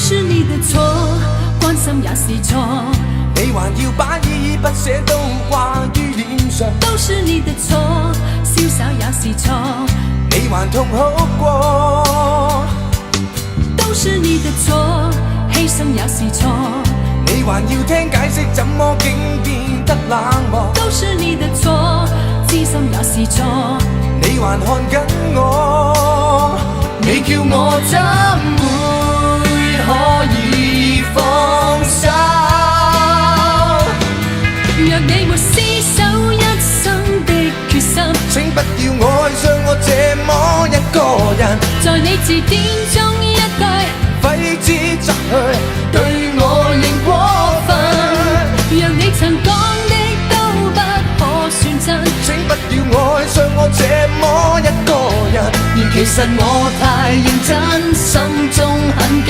是你的错，關心也是錯。你還要把依依不捨都掛於臉上，都是你的錯，瀟灑也是錯。你還痛哭過，都是你的錯，犧牲也是錯。你還要聽解釋，怎麼竟變得冷漠？都是你的錯，知心也是錯。你還看緊我，你叫我怎會可以放手？若你沒廝守一生的決心，請不要愛上我這麼一個人，在你字典中一句揮之則去，對我仍過分。若你曾講的都不可算真，請不要愛上我這麼一個人，而其實我太認真，心中很記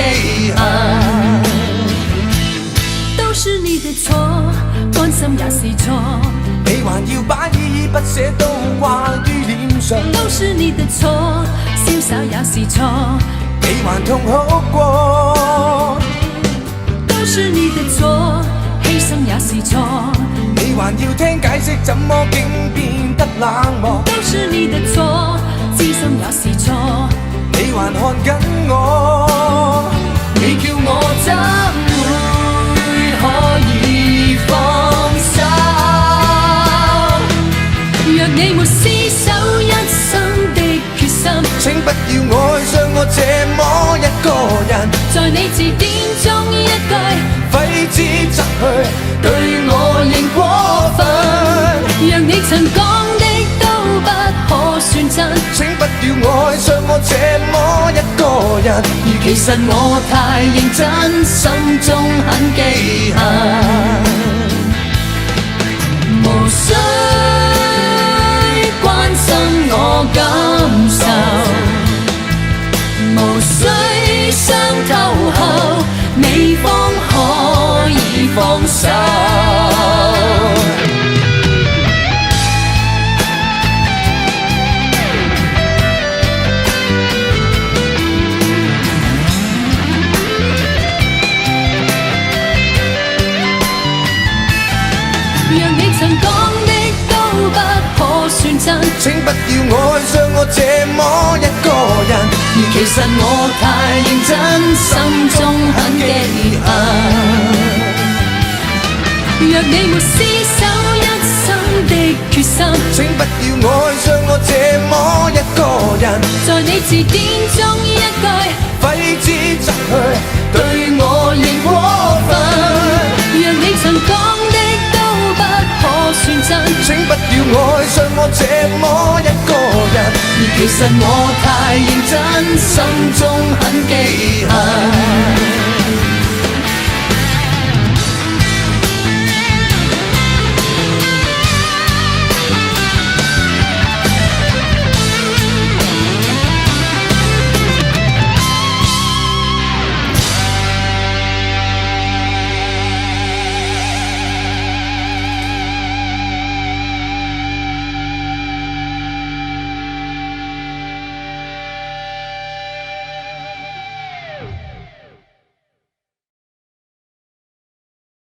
恨。都是你的錯，關心也是錯。你還要把依依不捨都掛於臉上，都是你的錯，瀟灑也是錯。你還痛哭過，都是你的錯，犧牲也是錯。你還要聽解釋，怎麼竟變得冷漠？都是你的錯，知心也是錯。你還看緊我，你叫我怎會可以放手？若你沒廝守一生的決心，請不要愛上我這麼一個人，在你字典中一句揮之則去，對我仍過分。若你曾講的都不可算真，請不要愛上我這麼一個人，而其實我太認真，心中很記恨。無需關心我感受，無需傷透後你方可以放手。若你曾講的都不可算真，請不要愛上我這麼一個人，而其實我太認真，心中很記恨。若你沒廝守一生的決心，請不要愛上我這麼一個人，在你字典中一句揮之則去，對我仍過分。若你曾講的都不可算真，請不要愛上我這麼一個人，而其實我太